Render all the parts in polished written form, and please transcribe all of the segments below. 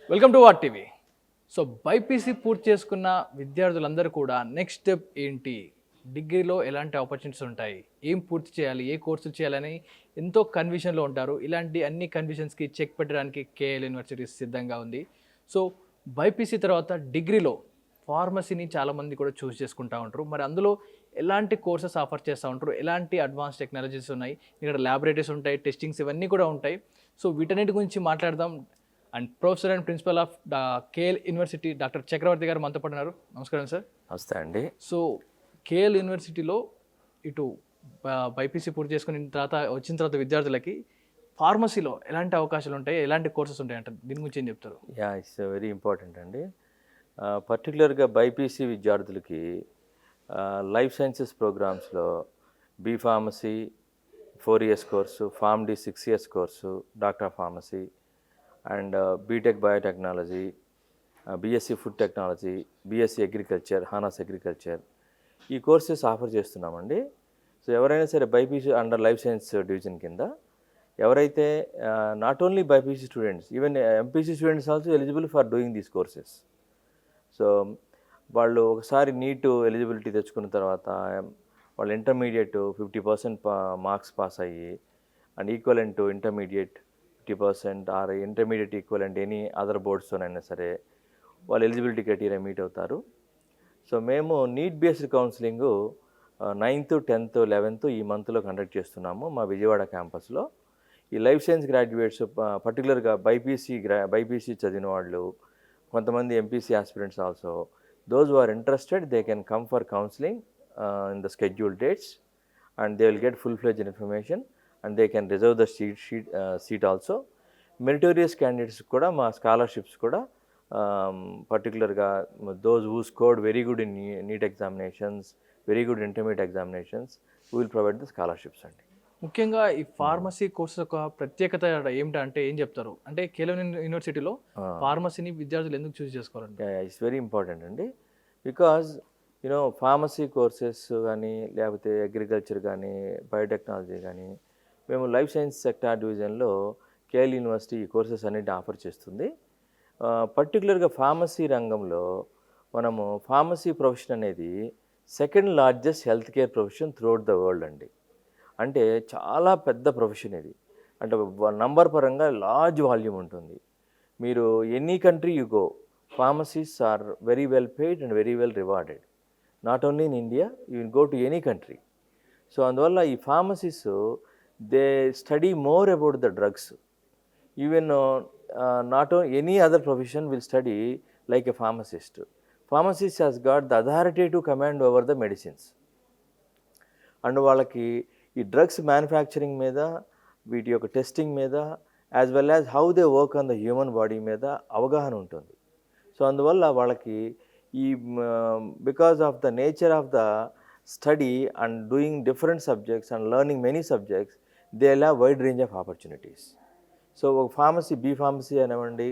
Welcome to what TV. So BiPC పూర్తి చేసుకున్న విద్యార్థులందరూ కూడా నెక్స్ట్ స్టెప్ ఏంటి, డిగ్రీలో ఎలాంటి ఆపర్చునిటీస్ ఉంటాయి, ఏం పూర్తి చేయాలి, ఏ కోర్సులు చేయాలని ఎంతో కన్ఫ్యూషన్లో ఉంటారు. ఇలాంటి అన్ని కన్ఫ్యూషన్స్కి చెక్ పెట్టడానికి కేఎల్ యూనివర్సిటీ సిద్ధంగా ఉంది. సో బైపీసీ తర్వాత డిగ్రీలో ఫార్మసీని చాలామంది కూడా చూస్ చేసుకుంటూ ఉంటారు. మరి అందులో ఎలాంటి కోర్సెస్ ఆఫర్ చేస్తూ ఉంటారు, ఎలాంటి అడ్వాన్స్ టెక్నాలజీస్ ఉన్నాయి, ఇక్కడ ల్యాబొరేటరీస్ ఉంటాయి, టెస్టింగ్స్ ఇవన్నీ కూడా ఉంటాయి. సో వీటన్నిటి గురించి మాట్లాడదాం. And professor and principal of KL university doctor Chakravarthi గారు మనతో పాటు ఉన్నారు. నమస్కారం సార్. నమస్తే అండి. సో కేఎల్ యూనివర్సిటీలో ఇటు బైపీసీ పూర్తి చేసుకున్న తర్వాత వచ్చిన తర్వాత విద్యార్థులకి ఫార్మసీలో ఎలాంటి అవకాశాలు ఉంటాయి, ఎలాంటి కోర్సెస్ ఉంటాయి అంటే దీని గురించి ఏం చెప్తారు? ఇట్స్ వెరీ ఇంపార్టెంట్ అండి. పర్టికులర్గా బైపీసీ విద్యార్థులకి లైఫ్ సైన్సెస్ ప్రోగ్రామ్స్లో B pharmacy 4 years course, PharmD 6 years course, doctor of pharmacy and BTech biotechnology, BSc food technology, BSc agriculture, honours agriculture ఈ కోర్సెస్ ఆఫర్ చేస్తున్నామండి. సో ఎవరైనా సరే BiPC under life science division కింద ఎవరైతే not only BiPC students, even MPC students also eligible for doing these courses. So వాళ్ళు ఒకసారి NEET eligibility తెచ్చుకున్న తర్వాత వాళ్ళు ఇంటర్మీడియట్ 50% మార్క్స్ పాస్ అయ్యి and equivalent to intermediate 50% or intermediate equivalent any other బోర్డ్స్తోనైనా సరే వాళ్ళు ఎలిజిబిలిటీ క్రైటీరియా మీట్ అవుతారు. సో మేము NEET based counselling 9th, 10th, 11th ఈ మంత్లో కండక్ట్ చేస్తున్నాము మా విజయవాడ క్యాంపస్లో. ఈ లైఫ్ సైన్స్ గ్రాడ్యుయేట్స్ పర్టికులర్గా బైపీసీ చదివిన వాళ్ళు, కొంతమంది MPC aspirants also, those who are interested they can come for counselling in the scheduled dates and they will get full-fledged information and they can reserve the seat also. Meritorious candidates kuda ma scholarships kuda particularly those who scored very good in NEET examinations, very good intermediate examinations, we will provide the scholarships అండి. ముఖ్యంగా ఈ pharmacy course యొక్క ప్రత్యేకత ఏమిటంటే ఏం చెప్తారు? అంటే KL యూనివర్సిటీలో ఫార్మసీని విద్యార్థులు ఎందుకు చూస్ చేసుకోవాలంటే? ఇట్స్ వెరీ ఇంపార్టెంట్ అండి. బికాజ్ ఫార్మసీ కోర్సెస్ కానీ లేకపోతే అగ్రికల్చర్ కానీ బయోటెక్నాలజీ కానీ మేము లైఫ్ సైన్స్ సెక్టార్ డివిజన్లో కేఎల్ యూనివర్సిటీ ఈ కోర్సెస్ అన్నిటి ఆఫర్ చేస్తుంది. పర్టికులర్గా ఫార్మసీ రంగంలో మనము ఫార్మసీ ప్రొఫెషన్ అనేది second largest health care profession throughout the world అండి. అంటే చాలా పెద్ద ప్రొఫెషన్ ఇది. అంటే నంబర్ పరంగా లార్జ్ వాల్యూమ్ ఉంటుంది. మీరు any country you go, pharmacists are very well paid and very well rewarded. Not only in India, you will go to any country. So అందువల్ల ఈ pharmacists they study more about the drugs. Even not any other profession will study like a pharmacist. Pharmacist has got the authority to command over the medicines. And వాళ్ళకి ఈ drugs manufacturing మీద, వీటి యొక్క testing మీద, as well as how they work on the human body మీద అవగాహన ఉంటుంది. So అందువల్ల వాళ్ళకి ఈ because of the nature of the study and doing different subjects and learning many subjects they have wide range of opportunities. So ఒక pharmacy, B pharmacy అనివ్వండి,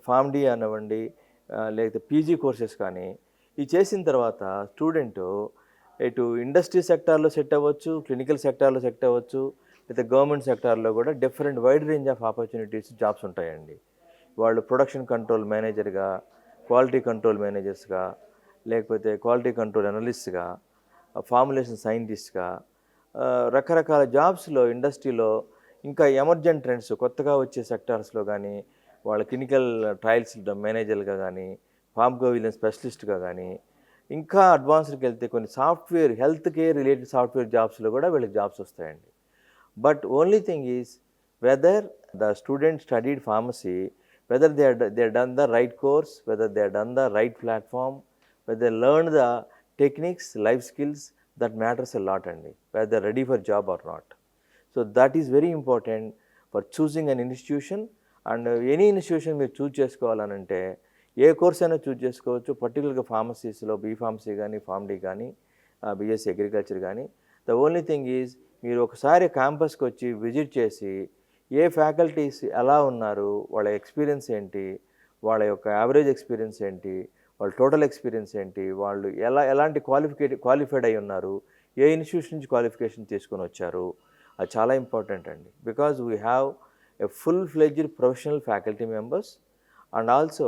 form-D అనివ్వండి, లేకపోతే PG courses కానీ ఇవి చేసిన తర్వాత స్టూడెంట్ ఇటు ఇండస్ట్రీ సెక్టార్లో సెట్ అవ్వచ్చు, clinical సెక్టార్లో సెట్ అవ్వచ్చు, లేదా గవర్నమెంట్ సెక్టార్లో కూడా different wide range of opportunities, jobs ఉంటాయండి. వాళ్ళు ప్రొడక్షన్ కంట్రోల్ మేనేజర్గా, క్వాలిటీ కంట్రోల్ మేనేజర్స్గా, లేకపోతే క్వాలిటీ కంట్రోల్ అనలిస్ట్గా, ఫార్ములేషన్ సైంటిస్ట్గా, రకరకాల జాబ్స్లో ఇండస్ట్రీలో, ఇంకా ఎమర్జెంట్ ట్రెండ్స్ కొత్తగా వచ్చే సెక్టార్స్లో కానీ వాళ్ళ క్లినికల్ ట్రయల్స్ మేనేజర్గా కానీ, ఫార్మకోవిజిలెన్స్ స్పెషలిస్ట్గా కానీ, ఇంకా అడ్వాన్స్డ్కి వెళ్తే కొన్ని software, health care related software జాబ్స్లో కూడా వీళ్ళకి జాబ్స్ వస్తాయండి. But only thing is whether the student studied pharmacy, whether they have done the right course, whether they have done the right platform, whether they learned the techniques, life skills, that matters a lot అండి, whether they are ready for job or not. So that is very important for choosing an institution. And any institution మీరు choose చేసుకోవాలనంటే ఏ course అయినా choose చేసుకోవచ్చు. పర్టికులర్గా ఫార్మసీస్లో B pharmacy కానీ, form-D కానీ, BSc agriculture కానీ, the only thing is మీరు ఒకసారి క్యాంపస్కి వచ్చి విజిట్ చేసి ఏ ఫ్యాకల్టీస్ ఎలా ఉన్నారు, వాళ్ళ ఎక్స్పీరియన్స్ ఏంటి, వాళ్ళ యొక్క యావరేజ్ ఎక్స్పీరియన్స్ ఏంటి, వాళ్ళ టోటల్ ఎక్స్పీరియన్స్ ఏంటి, వాళ్ళు ఎలాంటి క్వాలిఫైడ్ అయి ఉన్నారు, ఏ ఇన్స్టిట్యూషన్ నుంచి క్వాలిఫికేషన్ తీసుకొని వచ్చారు, అది చాలా ఇంపార్టెంట్ అండి. Because we have a full fledged professional faculty members and also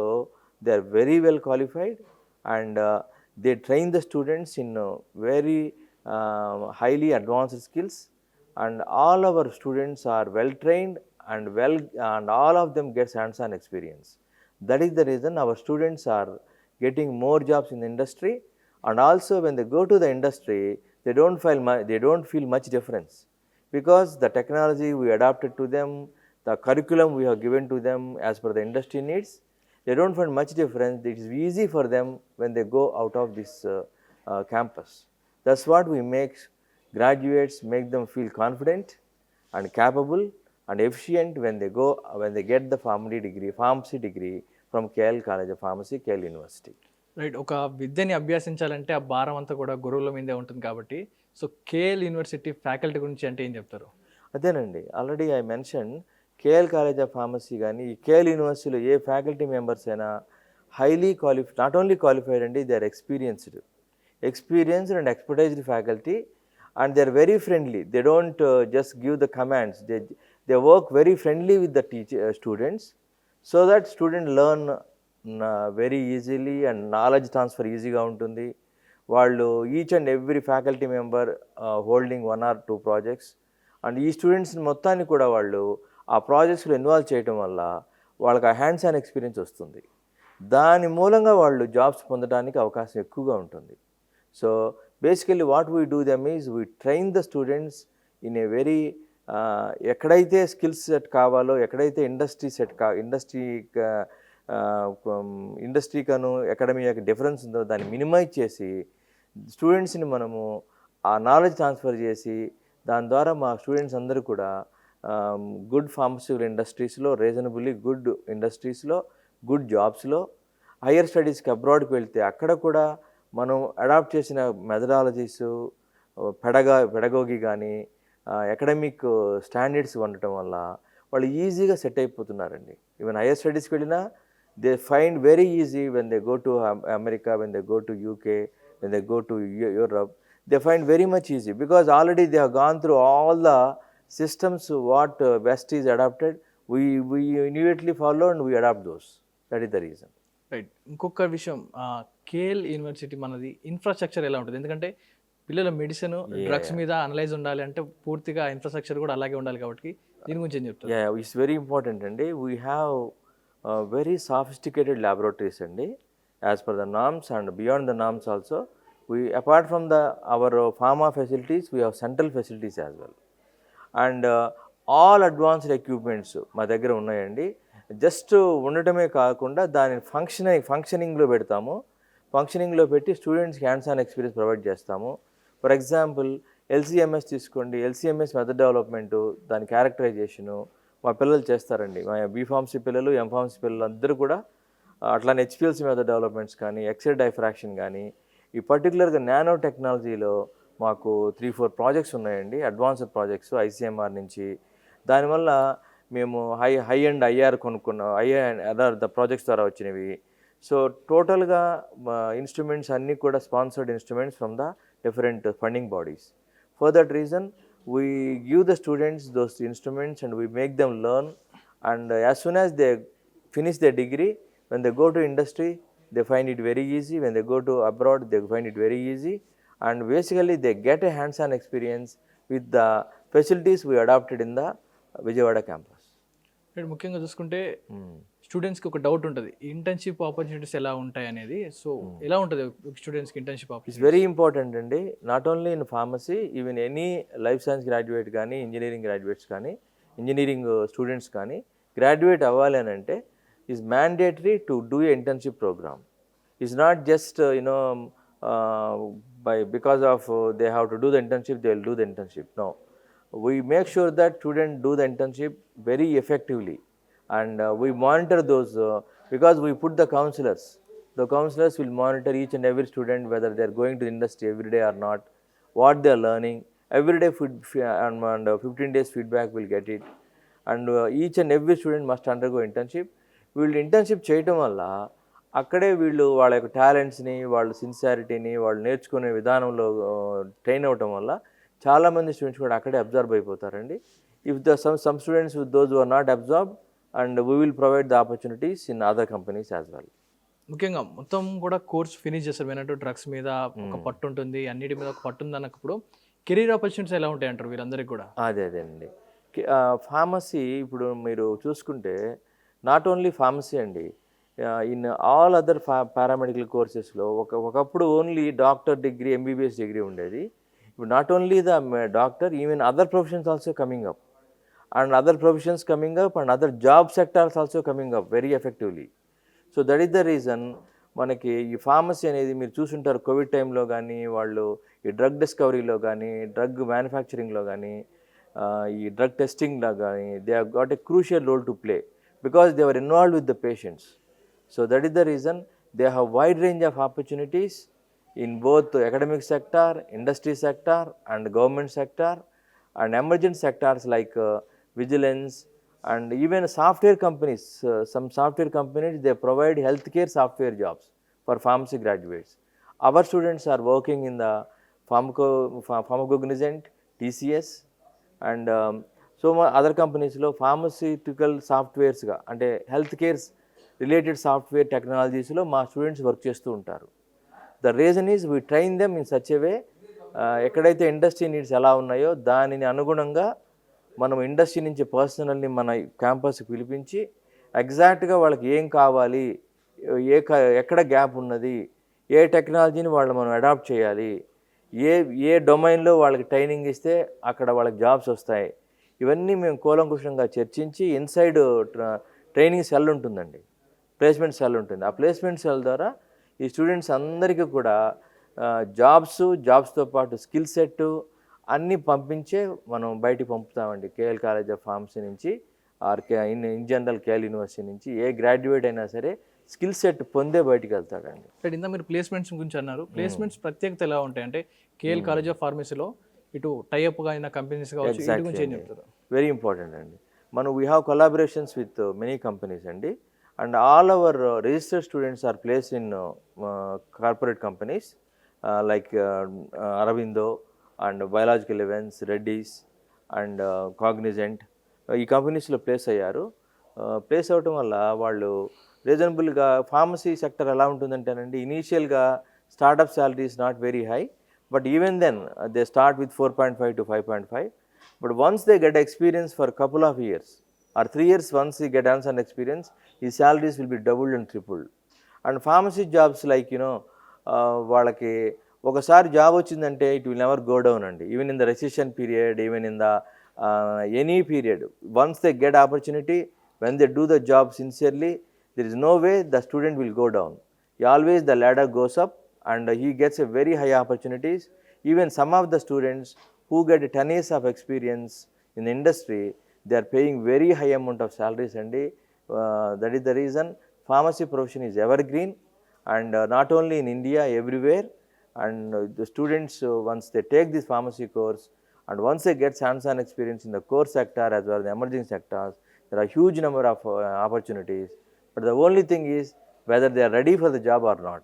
they are very well qualified, and they train the students in very highly advanced skills, and all our students are well trained and well, and all of them gets hands-on experience. That is the reason our students are getting more jobs in the industry, and also when they go to the industry, they don't feel much difference, because the technology we adapted to them, the curriculum we have given to them as per the industry needs, they don't find much difference. It is easy for them when they go out of this campus. That's what we make graduates, make them feel confident and capable and efficient when they get the pharmacy degree from KL College of Pharmacy, KL University. Right. ఒక విద్యని అభ్యసించాలంటే ఆ భారం అంతా కూడా గురువుల మీదే ఉంటుంది కాబట్టి సో కేఎల్ యూనివర్సిటీ ఫ్యాకల్టీ గురించి అంటే ఏం చెప్తారు? అదేనండి, already I mention KL college of pharmacy కానీ ఈ కేఎల్ యూనివర్సిటీలో ఏ ఫ్యాకల్టీ మెంబర్స్ అయినా హైలీ నాట్ ఓన్లీ క్వాలిఫైడ్ అండి, they are experienced and expertised faculty, and they are very friendly. They don't just give the commands. They work very friendly with the students, so that student learn very easily and knowledge transfer ఈజీగా ఉంటుంది. వాళ్ళు each and every faculty member holding 1 or 2 projects, and ఈ స్టూడెంట్స్ని మొత్తాన్ని కూడా వాళ్ళు ఆ ప్రాజెక్ట్స్లో involve చేయడం వల్ల వాళ్ళకి ఆ హ్యాండ్స్ ఆన్ ఎక్స్పీరియన్స్ వస్తుంది. దాని మూలంగా వాళ్ళు జాబ్స్ పొందడానికి అవకాశం ఎక్కువగా ఉంటుంది. So basically what we do them is we train the students in a very ఎక్కడైతే స్కిల్స్ సెట్ కావాలో, ఎక్కడైతే ఇండస్ట్రీ కను అకాడమీ యొక్క డిఫరెన్స్ ఉందో దాన్ని మినిమైజ్ చేసి స్టూడెంట్స్ని మనము ఆ నాలెడ్జ్ ట్రాన్స్ఫర్ చేసి దాని ద్వారా మా స్టూడెంట్స్ అందరూ కూడా గుడ్ ఫార్మస్యూటికల్ ఇండస్ట్రీస్లో, రీజనబుల్లీ గుడ్ ఇండస్ట్రీస్లో, గుడ్ జాబ్స్లో, హయ్యర్ స్టడీస్కి అబ్రాడ్కి వెళ్తే అక్కడ కూడా మనం అడాప్ట్ చేసిన మెథడాలజీస్, పెడగోగి కానీ అకాడమిక్ స్టాండర్డ్స్ ఉండటం వల్ల వాళ్ళు ఈజీగా సెట్ అయిపోతున్నారండి. ఈవెన్ హయ్యర్ స్టడీస్కి వెళ్ళినా they find very easy when they go to America, when they go to UK, when they go to Europe, they find very much easy because already they have gone through all the systems what West is adapted, we immediately follow and we adapt those. That is the reason. Right. ఇంకొక విషయం, KL university మనది infrastructure ఎలా ఉంటుంది? ఎందుకంటే పిల్లల medicine, drugs మీద analyse ఉండాలి అంటే పూర్తిగా ఇన్ఫ్రాస్ట్రక్చర్ కూడా అలాగే ఉండాలి కాబట్టి దీని గురించి ఏం చెప్తారు? Yeah, it's very important అండి. We have very sophisticated laboratories అండి, as per the norms and beyond the norms also. We apart from our pharma facilities, we have central facilities as well. And all advanced equipments మా దగ్గర ఉన్నాయండి. Just ఉండటమే కాకుండా దాని ఫంక్షనింగ్లో పెడతాము. ఫంక్షనింగ్లో పెట్టి స్టూడెంట్స్కి హ్యాండ్స్ ఆన్ ఎక్స్పీరియన్స్ ప్రొవైడ్ చేస్తాము. ఫర్ ఎగ్జాంపుల్ LCMS తీసుకోండి. LCMS మెథడ్ డెవలప్మెంటు, దాని క్యారెక్టరైజేషను మా పిల్లలు చేస్తారండి. మా బీఫార్మసీ పిల్లలు, ఎంఫార్మసీ పిల్లలు అందరూ కూడా అట్లానే HPLC మెథడ్ డెవలప్మెంట్స్ కానీ, ఎక్స్రే డైఫ్రాక్షన్ కానీ, ఈ పర్టికులర్గా నానో టెక్నాలజీలో మాకు 3-4 ప్రాజెక్ట్స్ ఉన్నాయండి, అడ్వాన్స్డ్ ప్రాజెక్ట్స్ ICMR నుంచి. దానివల్ల మేము హై అండ్ IR కొనుక్కున్నాం, ద ప్రాజెక్ట్స్ ద్వారా వచ్చినవి. సో టోటల్గా ఇన్స్ట్రుమెంట్స్ అన్నీ కూడా sponsored instruments from the different funding bodies. For that reason we give the students those instruments and we make them learn, and as soon as they finish the degree, when they go to industry they find it very easy, when they go to abroad they find it very easy. And basically they get a hands-on experience with the facilities we adopted in the Vijayawada campus. ముఖ్యంగా చూసుకుంటే స్టూడెంట్స్కి ఒక doubt ఉంటుంది, internship opportunities ఎలా ఉంటాయి అనేది. So ఎలా ఉంటుంది స్టూడెంట్స్కి internship opportunities? It's very important అండి. Not only in pharmacy, even any life science graduate కానీ, ఇంజనీరింగ్ గ్రాడ్యుయేట్స్ కానీ, ఇంజనీరింగ్ స్టూడెంట్స్ కానీ గ్రాడ్యుయేట్ అవ్వాలి అని అంటే is mandatory to do a internship program. Is not just because of they have to do the internship, they will do the internship. No, we make sure that students do the internship very effectively, and we monitor those because we put the counselors will monitor each and every student whether they are going to the industry every day or not, what they are learning every day, and 15 days feedback will get it, and each and every student must undergo internship. We will internship చేయటం వల్ల అక్కడే వీళ్ళు వాళ్ళ యొక్క టాలెంట్స్ని, వాళ్ళ సిన్సియారిటీని, వాళ్ళు నేర్చుకునే విధానంలో ట్రైన్ అవ్వటం వల్ల చాలామంది స్టూడెంట్స్ కూడా అక్కడే అబ్జర్వ్ అయిపోతారండి. If some students those who are not absorb, and we will provide the opportunities in other companies as well. ముఖ్యంగా మొత్తం కూడా కోర్స్ ఫినిష్ చేస్తారు విన్నట్టు డ్రగ్స్ మీద ఒక పట్టు ఉంటుంది, అన్నిటి మీద ఒక పట్టు ఉంది అన్నప్పుడు కెరీర్ ఆపర్చునిటీస్ ఎలా ఉంటాయి అంటారు వీళ్ళందరికీ కూడా? అదేనండి. ఫార్మసీ ఇప్పుడు మీరు చూసుకుంటే నాట్ ఓన్లీ ఫార్మసీ అండి, ఇన్ ఆల్ అదర్ పారామెడికల్ కోర్సెస్లో ఒకప్పుడు only doctor degree, MBBS degree ఉండేది. ఇప్పుడు not only the doctor, even other professions also coming up, and other professions coming up, and other job sectors also coming up very effectively. So that is the reason మనకి ఈ pharmacy అనేది మీరు చూసుంటారు. Covid టైంలో కానీ వాళ్ళు ఈ drug డిస్కవరీలో కానీ, డ్రగ్ మ్యానుఫ్యాక్చరింగ్లో కానీ, ఈ డ్రగ్ టెస్టింగ్లో కానీ they have got a crucial role to play because they were involved with the patients. So that is the reason they have wide range of opportunities in both academic sector, industry sector, and government sector, and emergent sectors like vigilance, and even software companies. Some software companies, they provide healthcare software jobs for pharmacy graduates. Our students are working in the pharmacognizant, TCS, and so other companies lo pharmaceutical softwares ga ante healthcare related software technologies lo ma students work chestu ఉంటారు. The reason is we train them in such a way, ఎక్కడైతే industry needs ఎలా ఉన్నాయో దానిని అనుగుణంగా మనం industry నుంచి పర్సనల్ని మన క్యాంపస్కి పిలిపించి ఎగ్జాక్ట్గా వాళ్ళకి ఏం కావాలి, ఎక్కడ గ్యాప్ ఉన్నది, ఏ టెక్నాలజీని వాళ్ళు మనం అడాప్ట్ చేయాలి, ఏ డొమైన్లో వాళ్ళకి ట్రైనింగ్ ఇస్తే అక్కడ వాళ్ళకి జాబ్స్ వస్తాయి, ఇవన్నీ మేము కూలంకుషంగా చర్చించి ఇన్సైడ్ ట్రైనింగ్ సెల్ ఉంటుందండి, ప్లేస్మెంట్ సెల్ ఉంటుంది. ఆ ప్లేస్మెంట్ సెల్ ద్వారా ఈ స్టూడెంట్స్ అందరికీ కూడా జాబ్స్తో పాటు స్కిల్ సెట్ అన్నీ పంపించే మనం బయటికి పంపుతామండి. కేఎల్ కాలేజ్ ఆఫ్ ఫార్మసీ నుంచి or in general KL university నుంచి ఏ గ్రాడ్యుయేట్ అయినా సరే స్కిల్ సెట్ పొందే బయటికి వెళ్తాడండి. అంటే ఇందా మీరు ప్లేస్మెంట్స్ గురించి అన్నారు. ప్లేస్మెంట్స్ ప్రత్యేకత ఎలా ఉంటాయి అంటే కేఎల్ కాలేజ్ ఆఫ్ ఫార్మసీలో ఇటు టైఅప్గా అయిన కంపెనీస్ కావచ్చు, వీటి గురించి ఏం చెప్తారు? వెరీ ఇంపార్టెంట్ అండి. మనం we have collaborations with many companies అండి. And all our registered students are placed in corporate companies like Aravindo and Biological Events, Reddy's and Cognizant. ఈ కంపెనీస్లో ప్లేస్ అయ్యారు. ప్లేస్ అవ్వటం వల్ల వాళ్ళు రీజనబుల్గా ఫార్మసీ సెక్టర్ ఎలా ఉంటుందంటేనండి, ఇనీషియల్గా startup salary is not very high, but even then they start with 4.5 to 5.5, but once they get experience for couple of years or 3 years, once you get hands-on experience, his salaries will be doubled and tripled. And pharmacy jobs like వాళ్ళకి ఒకసారి job వచ్చిందంటే it will never go down అండి. Even in the recession period, even in the any period, once they get opportunity, when they do the job sincerely, there is no way the student will go down. Always the ladder goes up and he gets a very high opportunities. Even some of the students who get 10 years of experience in the industry, they are paying very high amount of salaries and that is the reason pharmacy profession is evergreen, and not only in India, everywhere. And the students once they take this pharmacy course and once they get hands-on experience in the core sector as well as the emerging sectors, there are huge number of opportunities. But the only thing is whether they are ready for the job or not.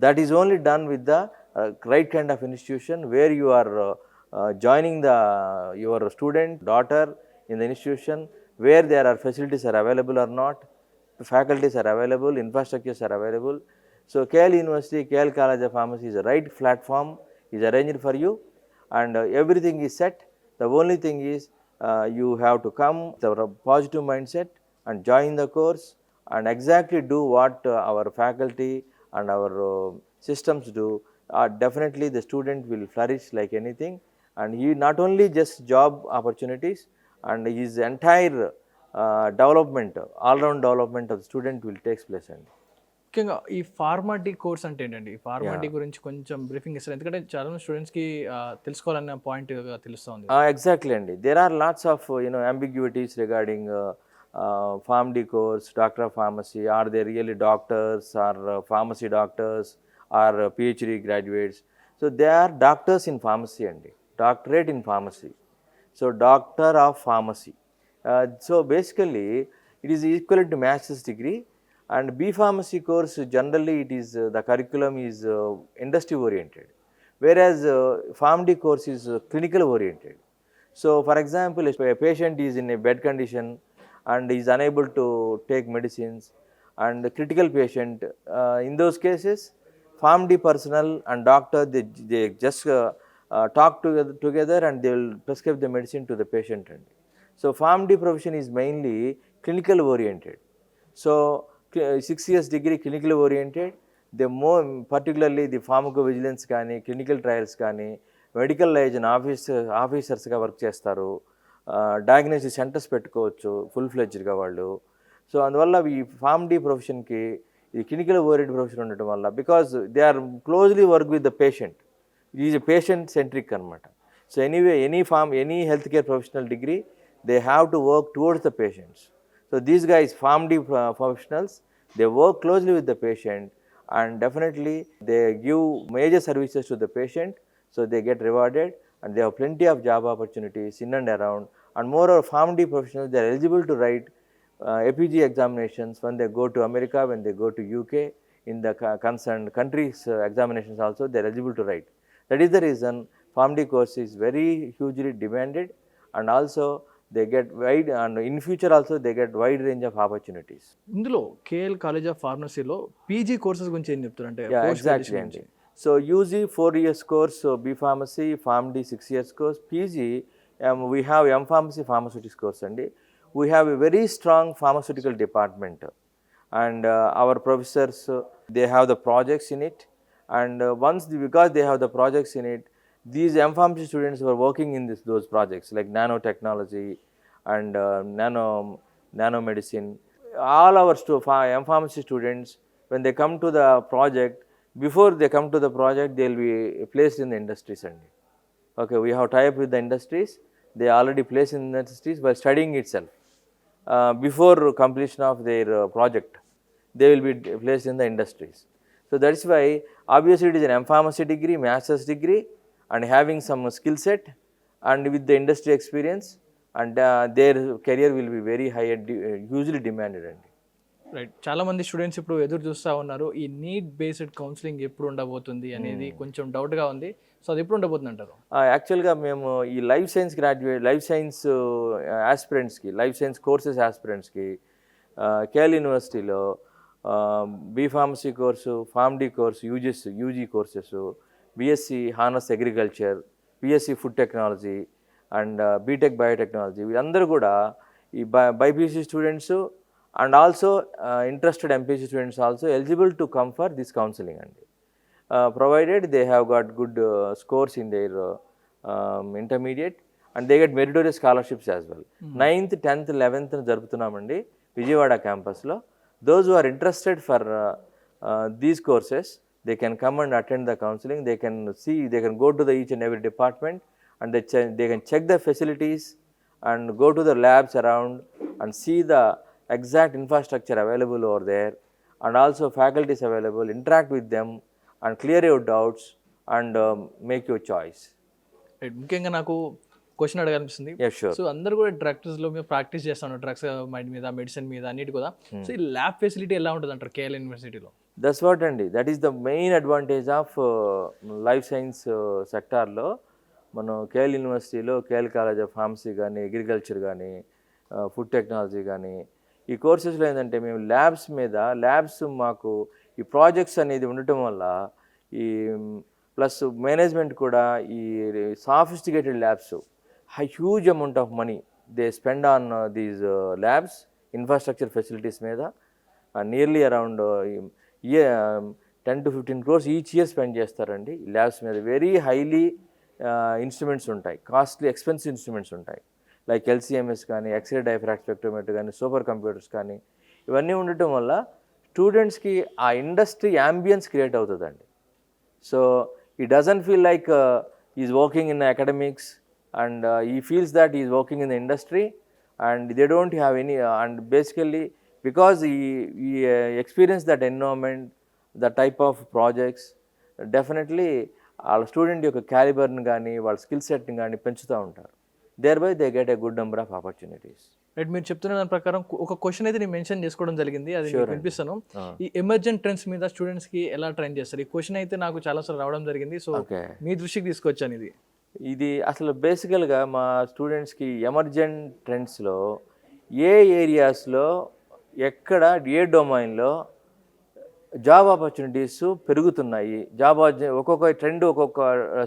That is only done with the right kind of institution where you are joining your student daughter in the institution where there are facilities are available or not, faculties are available, infrastructures are available. So KL University, KL College of Pharmacy is the right platform, is arranged for you, and everything is set. The only thing is you have to come with a positive mindset and join the course and exactly do what our faculty and our systems do. Definitely the student will flourish like anything, and he not only just job opportunities, and his entire development, all-round development of the student will take place. And ముఖ్యంగా ఈ ఫార్మాటీ course అంటే ఏంటండి? ఈ ఫార్మాటీ గురించి కొంచెం briefing ఇస్తారు, ఎందుకంటే చాలా మంది స్టూడెంట్స్కి తెలుసుకోవాలన్న పాయింట్ తెలుస్తుంది. Exactly అండి. There are lots of ambiguities regarding PharmD course, Doctor of Pharmacy. Are they really doctors or pharmacy doctors or PhD graduates? So they are doctors in pharmacy అండి, doctorate in pharmacy. So Doctor of Pharmacy. So basically it is equivalent to master's degree, and B Pharmacy course generally it is the curriculum is industry oriented, whereas PharmD course is clinical oriented. So for example, if a patient is in a bed condition and is unable to take medicines and critical patient, in those cases PharmD personnel and doctor, they just talk together and they will prescribe the medicine to the patient. And so PharmD profession is mainly clinical oriented. So 6 years degree clinical oriented, the more particularly the pharmacovigilance కానీ clinical trials కానీ medical liaison ఆఫీసర్స్గా work చేస్తారు, diagnosis centres పెట్టుకోవచ్చు full ఫ్లెడ్జ్డ్గా వాళ్ళు. So అందువల్ల ఈ PharmD ప్రొఫెషన్కి ఇది clinical oriented profession ఉండటం వల్ల, because they are closely work with the patient, ఇది ఈజ్ పేషెంట్ సెంట్రిక్ అనమాట. So anyway any health care professional degree they have to work towards the patients. So these guys, PharmD professionals, they work closely with the patient and definitely they give major services to the patient, so they get rewarded and they have plenty of job opportunities in and around. And moreover, PharmD professionals, they are eligible to write APG examinations when they go to America, when they go to UK, in the concerned countries examinations also they are eligible to write. That is the reason PharmD course is very hugely demanded, and also they get wide, and in future also they get wide range of opportunities. ఇందులో KL college of ఫార్మసీలో PG courses గురించి ఏం చెప్తారు అంటే Yeah, exactly. అండి. So UG 4 years course, so B Pharmacy, PharmD 6 years course, PG we have M Pharmacy Pharmaceutics course అండి. We have a very strong pharmaceutical department, and our professors they have the projects in it, and because they have the projects in it, these M Pharmacy students were working in those projects like nanotechnology and nanomedicine. All our M Pharmacy students, when they come to the project, before they come to the project, they will be placed in the industries. Okay, we have tie up with the industries. They already placed in the industries by studying itself. Before completion of their project, they will be placed in the industries. So that is why obviously it is an M Pharmacy degree, master's degree, and having some skill set and with the industry experience, and their career will be very high and hugely demanded. Right, చాలా మంది students ఇప్పుడు ఎదురు చూస్తూ ఉన్నారు ఈ neat based counselling ఎప్పుడు ఉండబోతుంది అనేది కొంచెం డౌట్గా ఉంది. సో అది ఎప్పుడు ఉండబోతుంది అంటారు? యాక్చువల్గా మేము ఈ లైఫ్ సైన్స్ ఆస్పిరెంట్స్కి, లైఫ్ సైన్స్ కోర్సెస్ ఆస్పిరెంట్స్కి కేఎల్ యూనివర్సిటీలో B pharmacy course, PharmD course, UG courses, BSc honours agriculture, BSc food technology and BTech biotechnology, వీళ్ళందరూ కూడా ఈ BiPC students and also interested MPC students also eligible to come for this counselling అండి, provided they have got good scores in their intermediate, and they get meritorious scholarships as well. 9th, 10th, 11th జరుపుతున్నామండి విజయవాడ క్యాంపస్లో. Those who are interested for these courses, they can come and attend the counseling. They can go to each and every department, and they can check the facilities and go to the labs around and see the exact infrastructure available over there, and also faculties available, interact with them and clear your doubts and make your choice. Right, ముఖ్యంగా నాకు question అడగాలనిపిస్తుంది. Yeah, sure. So అందరూ కూడా డ్రగ్స్లో మేము practice చేస్తాను, drugs mind మీద, medicine మీద, అన్నిటి కూడా. సో ఈ ల్యాబ్ ఫెసిలిటీ ఎలా ఉంటుంది అంటారు కేఎల్ యూనివర్సిటీలో? That's what అండి, that is the main advantage of life science సెక్టార్లో. మనం కేఎల్ యూనివర్సిటీలో కేఎల్ కాలేజ్ ఆఫ్ ఫార్మసీ కానీ, అగ్రికల్చర్ కానీ, ఫుడ్ టెక్నాలజీ కానీ, ఈ కోర్సెస్లో ఏంటంటే మేము ల్యాబ్స్ మాకు ఈ ప్రాజెక్ట్స్ అనేది ఉండటం వల్ల, ఈ ప్లస్ మేనేజ్మెంట్ కూడా ఈ sophisticated labs, huge amount of money they spend on these labs, infrastructure facilities మీద, nearly around 10 to 15 crores each year spend చేస్తారండి ఈ ల్యాబ్స్ మీద. వెరీ హైలీ ఇన్స్ట్రుమెంట్స్ ఉంటాయి, కాస్ట్లీ ఎక్స్పెన్సివ్ ఇన్స్ట్రుమెంట్స్ ఉంటాయి, లైక్ LCMS కానీ, x-ray diffract spectrometer కానీ, super computers కానీ, ఇవన్నీ ఉండటం వల్ల స్టూడెంట్స్కి ఆ ఇండస్ట్రీ యాంబియన్స్ క్రియేట్ అవుతుందండి. So he doesn't feel like is working in academics, and he feels that is working in the industry, and they don't have any, and basically because he experienced that environment, the type of projects, definitely వాళ్ళ student యొక్క క్యాలిబర్ని కానీ, వాళ్ళ skill సెట్ని కానీ పెంచుతూ ఉంటారు. Thereby they get a good number of opportunities. Right, మీరు చెప్తున్న దాని ప్రకారం ఒక క్వశ్చన్ అయితే నేను మెన్షన్ చేసుకోవడం జరిగింది, అది మీకు వినిపిస్తాను. ఈ ఎమర్జెంట్ ట్రెండ్స్ మీద స్టూడెంట్స్కి ఎలా ట్రైన్ చేస్తారు? ఈ క్వశ్చన్ అయితే నాకు చాలాసార్లు రావడం జరిగింది, సో మీ దృష్టికి తీసుకొచ్చాను. ఇది అసలు బేసికల్గా మా స్టూడెంట్స్కి ఎమర్జెంట్ ట్రెండ్స్లో ఏ ఏరియాస్లో ఎక్కడ ఏ డొమైన్లో జాబ్ ఆపర్చునిటీస్ పెరుగుతున్నాయి, ఒక్కొక్క ట్రెండ్ ఒక్కొక్క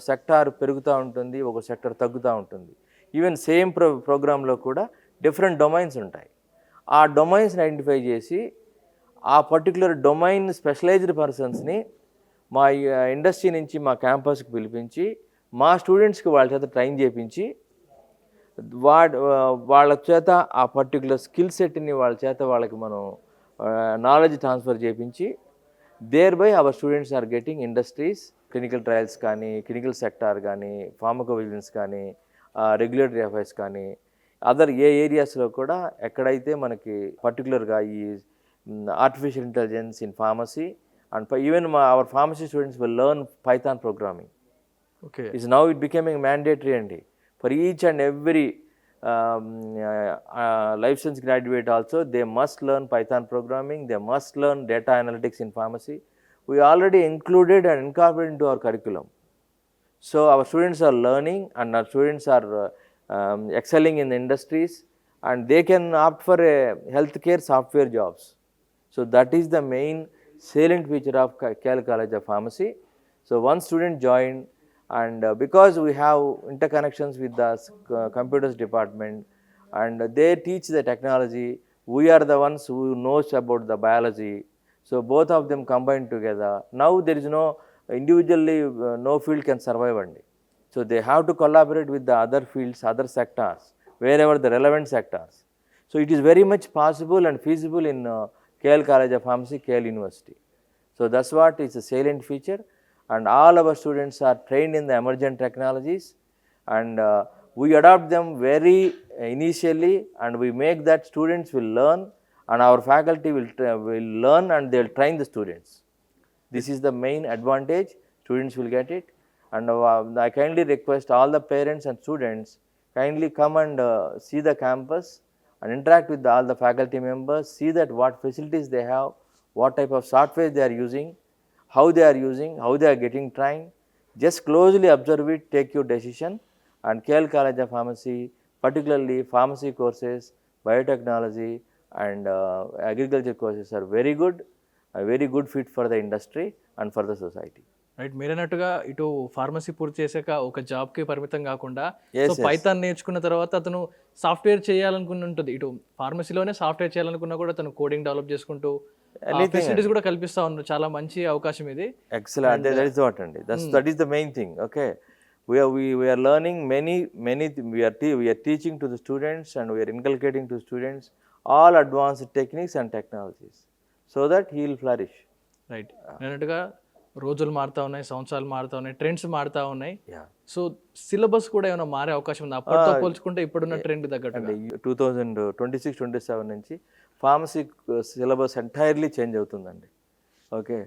సెక్టార్ పెరుగుతూ ఉంటుంది, ఒక్కొక్క సెక్టార్ తగ్గుతూ ఉంటుంది. ఈవెన్ సేమ్ ప్రోగ్రాంలో కూడా డిఫరెంట్ డొమైన్స్ ఉంటాయి. ఆ డొమైన్స్ని ఐడెంటిఫై చేసి ఆ పర్టికులర్ డొమైన్ స్పెషలైజ్డ్ పర్సన్స్ని మా ఇండస్ట్రీ నుంచి మా క్యాంపస్కి పిలిపించి మా స్టూడెంట్స్కి వాళ్ళ చేత ట్రైన్ చేయించి వాళ్ళ చేత ఆ పర్టికులర్ స్కిల్ సెట్ని వాళ్ళ చేత వాళ్ళకి మనం నాలెడ్జ్ ట్రాన్స్ఫర్ చేయించి thereby our students are getting industries, clinical trials కానీ, క్లినికల్ సెక్టార్ కానీ, ఫార్మకోవిజిలెన్స్ కానీ, రెగ్యులేటరీ అఫైర్స్ కానీ, అదర్ ఏ ఏరియాస్లో కూడా ఎక్కడైతే మనకి పర్టికులర్గా ఈ artificial intelligence in pharmacy and even our pharmacy students will learn Python programming. Okay, is now it becoming mandatory అండి for each and every life science graduate also. They must learn Python programming, they must learn data analytics in pharmacy. We already included and incorporated into our curriculum. So our students are learning and our students are excelling in the industries, and they can opt for a healthcare software jobs. So that is the main salient feature of KL College of Pharmacy. So one student joined, and because we have interconnections with the computers department and they teach the technology, we are the ones who knows about the biology. So both of them combined together. Now there is no individually no field can survive only. So they have to collaborate with the other fields, other sectors, wherever the relevant sectors. So it is very much possible and feasible in KL College of Pharmacy, KL University. So that's what is a salient feature. And all our students are trained in the emergent technologies, and we adopt them very initially, and we make that students will learn, and our faculty will learn, and they will train the students. This is the main advantage. Students will get it, and I kindly request all the parents and students kindly come and see the campus and interact with all the faculty members, see that what facilities they have, what type of software they are using, how they are using, how they are getting trained. Just closely observe it, take your decision. And KL College of Pharmacy, particularly pharmacy courses, biotechnology and agriculture courses are very good fit for the industry and for the society. Right, మీరు అన్నట్టుగా ఇటు pharmacy పూర్తి చేశాక ఒక జాబ్కి పరిమితం కాకుండా Yes, so Python నేర్చుకున్న తర్వాత అతను సాఫ్ట్వేర్ చేయాలనుకుని ఉంటుంది. ఇటు ఫార్మసీలోనే సాఫ్ట్వేర్ చేయాలనుకున్నా కూడా తను కోడింగ్ డెవలప్ చేసుకుంటూ ఫెసిలిటీస్ కూడా కల్పిస్తా ఉన్నారు. చాలా మంచి అవకాశం ఇది. Excellent. That is what అండి. That is the main thing. Okay, we are learning many we are teaching to the students, and we are inculcating to students all advanced techniques and technologies so that he will flourish. Right, అన్నట్టుగా రోజులు మారుతా ఉన్నాయి, సంవత్సరాలు మారుతా ఉన్నాయి, trends మారుతా ఉన్నాయి. So syllabus కూడా ఏమైనా మారే అవకాశం ఉంది అప్పటితో పోల్చుకుంటే ఇప్పుడున్న ట్రెండ్ తగ్గట్టు? 2026-27 నుంచి ఫార్మసీ సిలబస్ ఎంటైర్లీ చేంజ్ అవుతుందండి. Okay,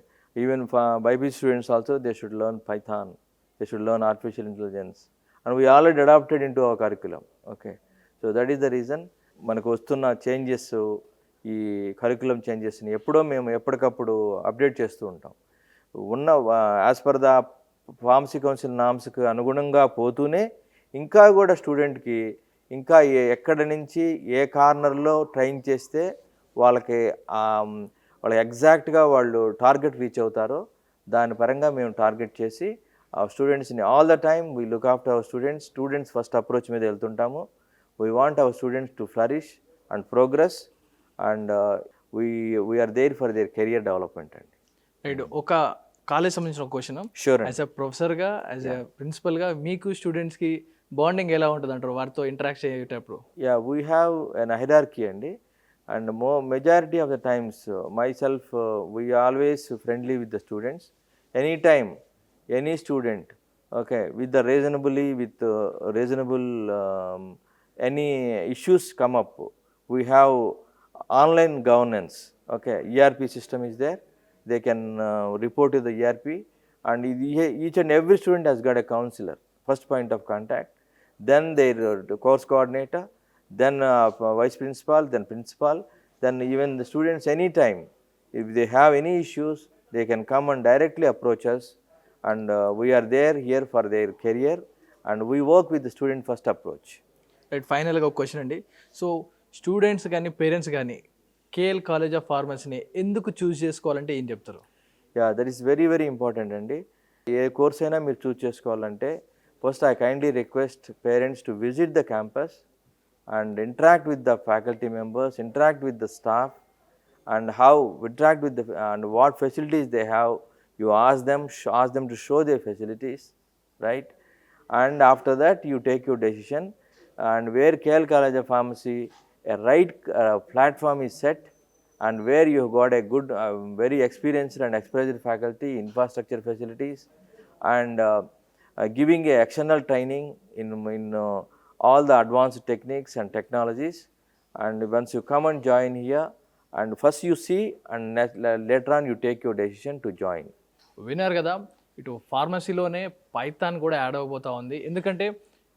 even BiPC students also they should learn Python, they should learn artificial intelligence, and we already adapted in to our curriculum. Okay, so that is the reason మనకు వస్తున్న changes, ఈ curriculum చేంజెస్ని మేము ఎప్పటికప్పుడు update చేస్తూ ఉంటాం. ఉన్న as per the pharmacy council నామ్స్కి అనుగుణంగా పోతూనే ఇంకా కూడా స్టూడెంట్కి ఇంకా ఎక్కడి నుంచి ఏ కార్నర్లో ట్రైన్ చేస్తే వాళ్ళకి ఎగ్జాక్ట్గా వాళ్ళు టార్గెట్ రీచ్ అవుతారో దాని పరంగా మేము టార్గెట్ చేసి ఆ స్టూడెంట్స్ని all the time we look after our students first approach మీద వెళ్తుంటాము. We want our students to flourish and progress, and we are there for their career development అండి. రైట్, ఒక కాలేజ్ సంబంధించిన ఒక క్వశ్చన్. షూర్. యాజ్ ఎ ప్రొఫెసర్గా, as a ప్రిన్సిపల్గా మీకు స్టూడెంట్స్కి bonding ఎలా ఉంటుంది అంటారు వారితో ఇంటరాక్ట్ అయ్యేటప్పుడు? Yeah, we have an hierarchy అండి, and majority of the times myself we always friendly with the students. Anytime any student, okay, with the reasonable any issues come up, we have online governance. Okay, ERP system is there, they can report to the ERP, and each and every student has got a counselor, first point of contact, then their course coordinator, then vice principal, then principal, then even the students anytime if they have any issues they can come and directly approach us, and we are there here for their career, and we work with the student first approach. Right, ఫైనల్గా ఒక question అండి. So students కానీ parents కానీ KL college of ఫార్మసీని ఎందుకు చూస్ చేసుకోవాలంటే ఏం చెప్తారు? Yeah, that is very very important అండి. ఏ కోర్స్ అయినా మీరు చూస్ చేసుకోవాలంటే first I kindly request parents to visit the campus and interact with the faculty members, interact with the staff, and how interact with the and what facilities they have. You ask them to show their facilities, right? And after that you take your decision. And where KL College of Pharmacy a right platform is set, and where you have got a good very experienced and experienced faculty, infrastructure facilities, and giving a external training in all the advanced techniques and technologies. And once you come and join here, and first you see, and later on you take your decision to join. విన్నారు కదా, ఇటు ఫార్మసీలోనే Python కూడా add అవ్వబోతా ఉంది. ఎందుకంటే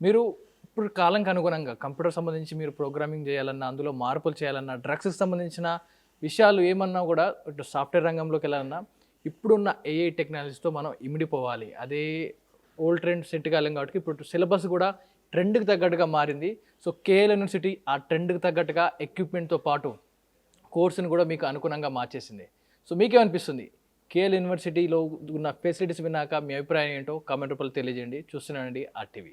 మీరు ఇప్పుడు కాలంకి అనుగుణంగా కంప్యూటర్ సంబంధించి మీరు ప్రోగ్రామింగ్ చేయాలన్నా, అందులో మార్పులు చేయాలన్నా, డ్రగ్స్కి సంబంధించిన విషయాలు ఏమన్నా కూడా ఇటు సాఫ్ట్వేర్ రంగంలోకి వెళ్ళాలన్నా ఇప్పుడున్న ఏఐ టెక్నాలజీతో మనం ఇమిడిపోవాలి. అదే ఓల్డ్ ట్రెండ్ సెట్ కాలేం కాబట్టి ఇప్పుడు సిలబస్ కూడా ట్రెండ్కి తగ్గట్టుగా మారింది. సో కేఎల్ యూనివర్సిటీ ఆ ట్రెండ్కి తగ్గట్టుగా ఎక్విప్మెంట్తో పాటు కోర్సును కూడా మీకు అనుగుణంగా మార్చేసింది. సో మీకేమనిపిస్తుంది? కేఎల్ యూనివర్సిటీలో ఉన్న ఫెసిలిటీస్ విన్నాక మీ అభిప్రాయం ఏంటో కామెంట్ రూపంలో తెలియజేయండి. చూస్తున్నానండి RTV.